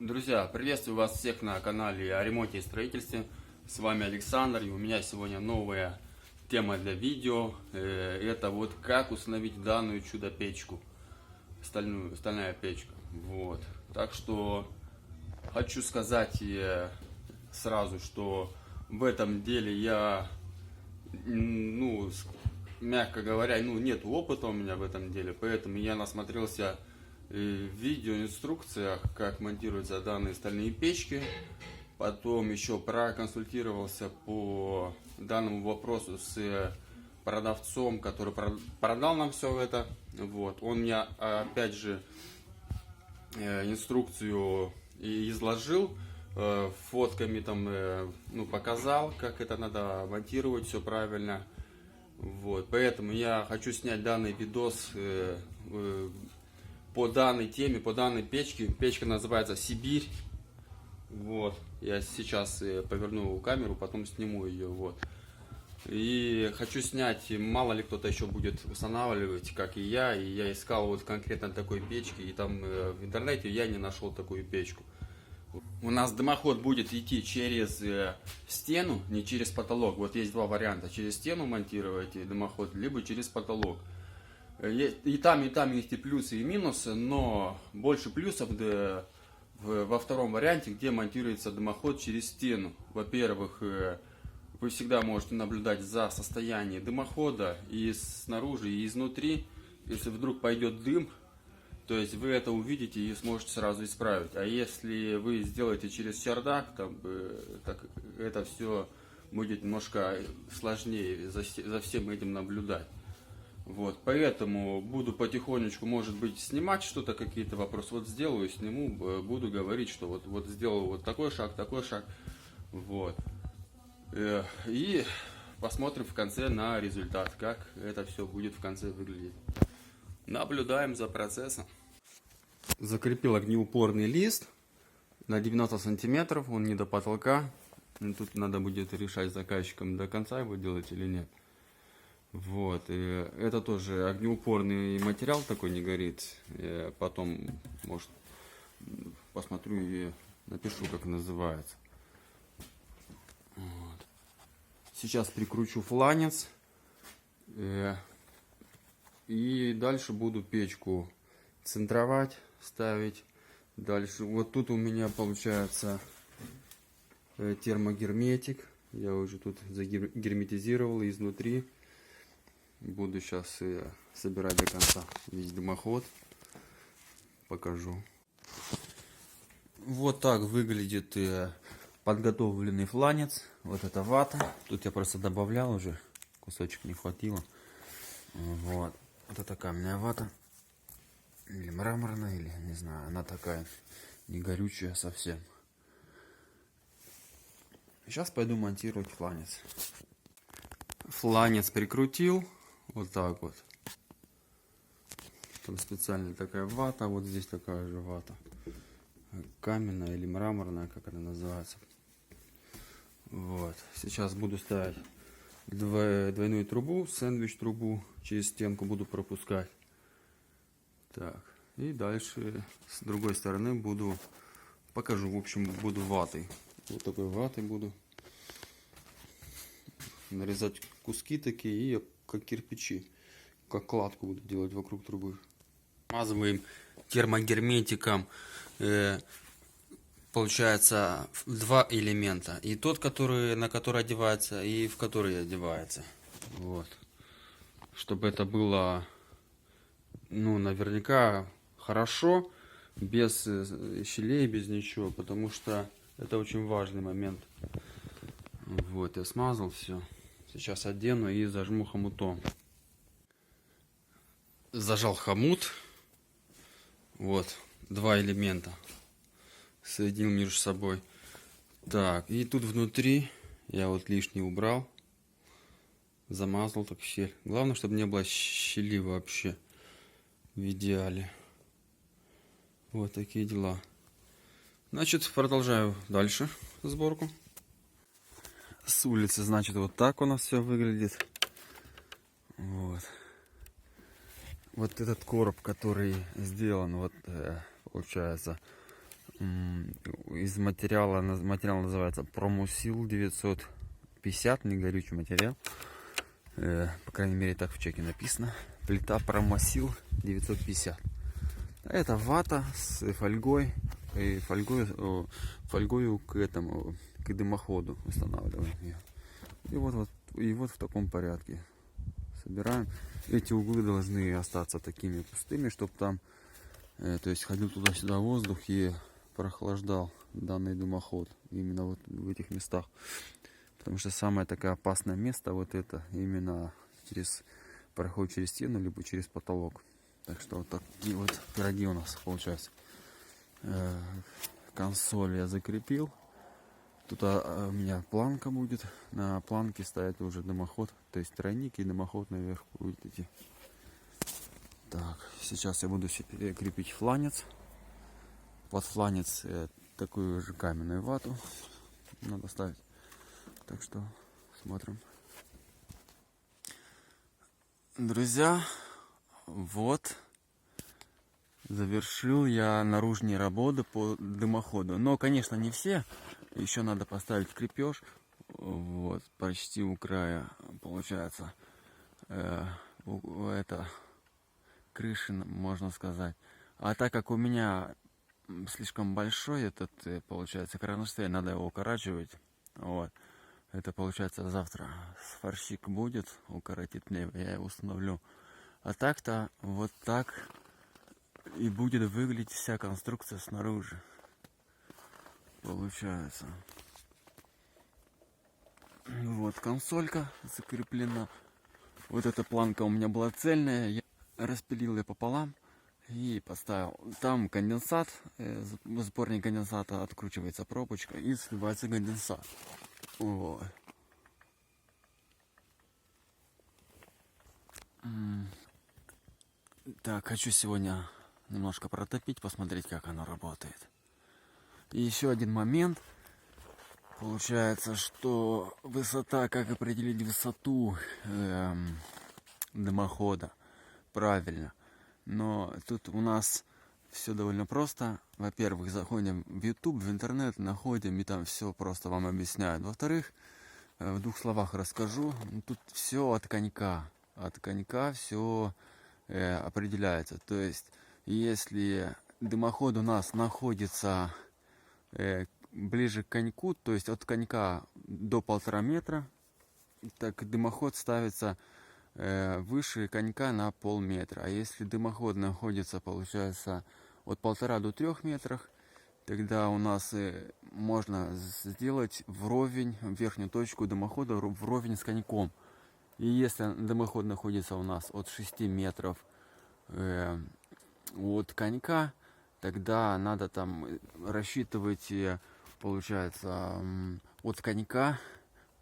Друзья, приветствую вас всех на канале о ремонте и строительстве. С вами Александр, и у меня сегодня новая тема для видео. Это вот как установить данную чудо-печку, стальная печка. Вот. Так что хочу сказать сразу, что в этом деле я, мягко говоря, нет опыта у меня в этом деле, поэтому я насмотрелся в видеоинструкциях, как монтируются данные стальные печки. Потом еще проконсультировался по данному вопросу с продавцом, который продал нам все это. Вот. Он мне опять же инструкцию изложил, фотками там показал, как это надо монтировать, все правильно. Вот. Поэтому я хочу снять данный видос по данной теме, по данной печке. Печка называется Сибирь. Вот. Я сейчас поверну камеру, потом сниму ее. Вот. И хочу снять, мало ли кто-то еще будет устанавливать, как и я искал вот конкретно такой печки, и там в интернете я не нашел такую печку. У нас дымоход будет идти через стену, не через потолок. Вот есть два варианта: через стену монтировать дымоход, либо через потолок. И там есть и плюсы, и минусы, но больше плюсов во втором варианте, где монтируется дымоход через стену. Во-первых, вы всегда можете наблюдать за состоянием дымохода и снаружи, и изнутри. Если вдруг пойдет дым, то есть вы это увидите и сможете сразу исправить. А если вы сделаете через чердак, так это все будет немножко сложнее за всем этим наблюдать. Вот, поэтому буду потихонечку, может быть, снимать что-то, какие-то вопросы. Вот сделаю, сниму, буду говорить, что вот сделал вот такой шаг. Вот. И посмотрим в конце на результат, как это все будет в конце выглядеть. Наблюдаем за процессом. Закрепил огнеупорный лист на 90 сантиметров, он не до потолка. Тут надо будет решать с заказчиком, до конца его делать или нет. Вот, и это тоже огнеупорный материал, такой не горит. Я потом, может, посмотрю и напишу, как называется. Вот. Сейчас прикручу фланец. И дальше буду печку центровать, ставить. Дальше, вот тут у меня получается термогерметик. Я уже тут загерметизировал изнутри. Буду сейчас собирать до конца весь дымоход. Покажу. Вот так выглядит подготовленный фланец. Вот это вата. Тут я просто добавлял уже. Кусочек не хватило. Вот. Вот это каменная вата. Или мраморная, или не знаю. Она такая не горючая совсем. Сейчас пойду монтировать фланец. Фланец прикрутил. Вот так вот. Там специальная такая вата. Вот здесь такая же вата. Каменная или мраморная, как она называется. Вот. Сейчас буду ставить двойную трубу, сэндвич трубу. Через стенку буду пропускать. Так. И дальше с другой стороны покажу. В общем, буду ватой. Вот такой ватой буду нарезать куски такие и как кирпичи, как кладку буду делать вокруг трубы. Смазываем термогерметиком, получается, два элемента. И тот, на который одевается, и в который одевается. Вот. Чтобы это было, наверняка хорошо, без щелей, без ничего, потому что это очень важный момент. Вот, я смазал все. Сейчас одену и зажму хомутом. Зажал хомут. Вот, два элемента. Соединил между собой. Так, и тут внутри я вот лишний убрал. Замазал так щель. Главное, чтобы не было щели вообще. В идеале. Вот такие дела. Значит, продолжаю дальше сборку. С улицы, значит, вот так у нас все выглядит. Вот. Вот этот короб, который сделан, вот получается, Из материала, материал называется Промусил 950, негорючий материал. По крайней мере, так в чеке написано. Плита Промусил 950. Это вата с фольгой. И фольгою к этому, к дымоходу устанавливаем ее. И вот в таком порядке собираем. Эти углы должны остаться такими пустыми, чтобы там, то есть ходил туда-сюда воздух и прохлаждал данный дымоход именно вот в этих местах. Потому что самое такое опасное место вот это именно проход через стену либо через потолок. Так что вот такие вот пироги у нас получаются. Консоль я закрепил. Тут у меня планка будет. На планке ставить уже дымоход. То есть тройник и дымоход наверх будет идти. Так, сейчас я буду крепить фланец. Под фланец такую же каменную вату надо ставить. Так что смотрим. Друзья, вот завершил я наружные работы по дымоходу. Но, конечно, не все. Еще надо поставить крепеж. Вот, почти у края получается. Это крыши, можно сказать. А так как у меня слишком большой этот, получается, кронштейн, надо его укорачивать. Вот. Это получается завтра сварщик будет, укоротит мне, я его установлю. А так-то вот так и будет выглядеть вся конструкция снаружи. Получается. Вот консолька закреплена. Вот эта планка у меня была цельная. Я распилил ее пополам и поставил. Там конденсат, сборник конденсата, откручивается пробочка и сливается конденсат. Вот. Так, хочу сегодня немножко протопить, посмотреть, как оно работает. И еще один момент. Получается, что высота, как определить высоту дымохода правильно. Но тут у нас все довольно просто. Во-первых, заходим в YouTube, в интернет, находим, и там все просто вам объясняют. Во-вторых, в двух словах расскажу. Тут все от конька. От конька все определяется. То есть, если дымоход у нас находится ближе к коньку, то есть от конька до 1,5 метра, так дымоход ставится выше конька на полметра. А если дымоход находится, получается, от 1,5 до 3 метрах, тогда у нас можно сделать вровень верхнюю точку дымохода вровень с коньком. И если дымоход находится у нас от 6 метров от конька, тогда надо там рассчитывать, получается, от конька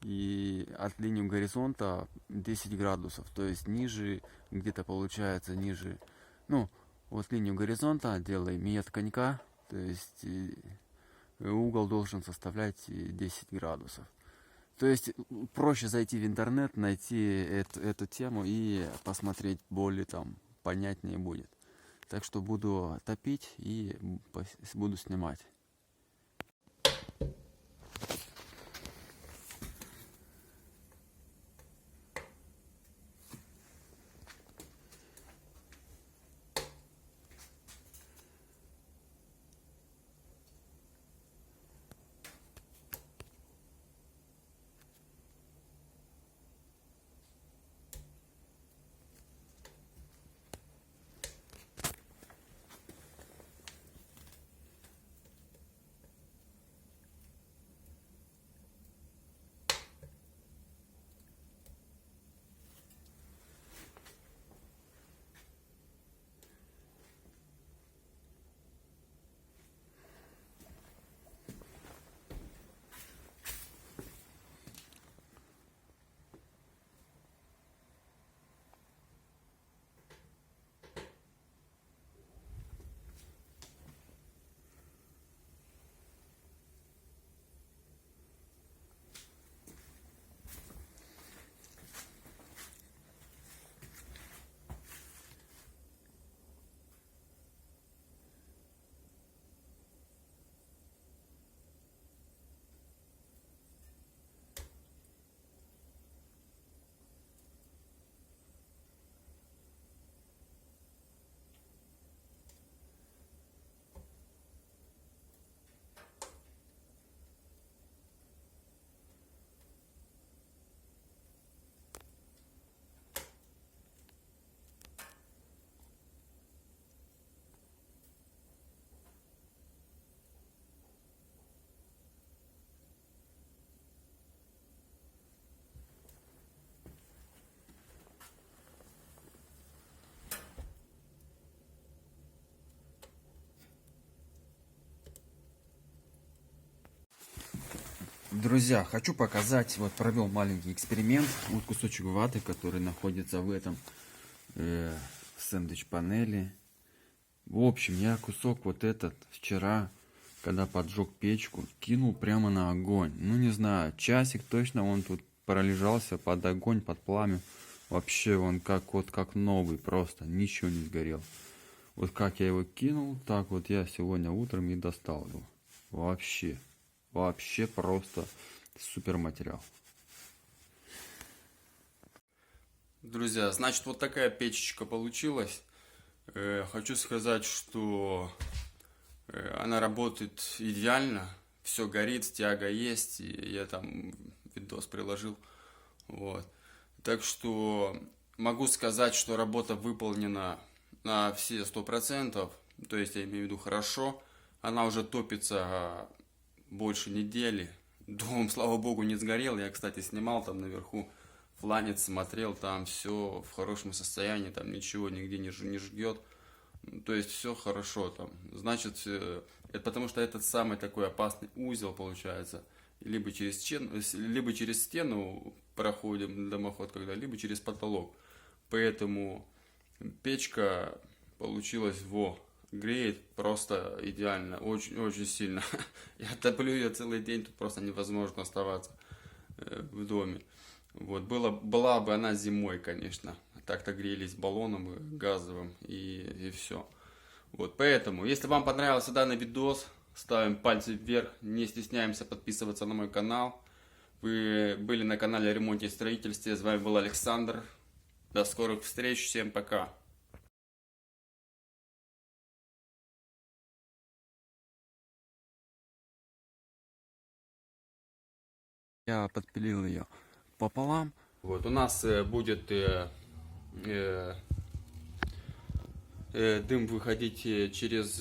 и от линии горизонта 10 градусов. То есть ниже, где-то получается ниже, ну, вот линию горизонта делаем и от конька, то есть угол должен составлять 10 градусов. То есть проще зайти в интернет, найти эту тему и посмотреть, более там понятнее будет. Так что буду топить и буду снимать. Друзья, хочу показать, вот провел маленький эксперимент. Вот кусочек ваты, который находится в этом сэндвич-панели. В общем, я кусок вот этот вчера, когда поджег печку, кинул прямо на огонь. Ну не знаю, часик точно он тут пролежался под огонь, под пламя. Вообще он как новый, просто ничего не сгорел. Вот как я его кинул, так вот я сегодня утром и достал его. Вообще просто супер материал. Друзья, значит, вот такая печечка получилась. Хочу сказать, что она работает идеально. Все горит, тяга есть. И я там видос приложил. Вот. Так что могу сказать, что работа выполнена на все 100%. То есть я имею в виду хорошо. Она уже топится больше недели. Дом, слава богу, не сгорел. Я, кстати, снимал там наверху фланец, смотрел, там все в хорошем состоянии, там ничего нигде не жгет. То есть все хорошо там. Значит, это потому что этот самый такой опасный узел получается. Либо через стену проходим дымоход, либо через потолок. Поэтому печка получилась греет просто идеально, очень сильно. Я топлю ее целый день, тут просто невозможно оставаться в доме. Вот, была бы она зимой, конечно. Так-то грелись баллоном газовым и все. Вот, поэтому, если вам понравился данный видос, ставим пальцы вверх, не стесняемся подписываться на мой канал. Вы были на канале о ремонте и строительстве. С вами был Александр. До скорых встреч, всем пока. Я подпилил ее пополам. Вот, у нас будет дым выходить через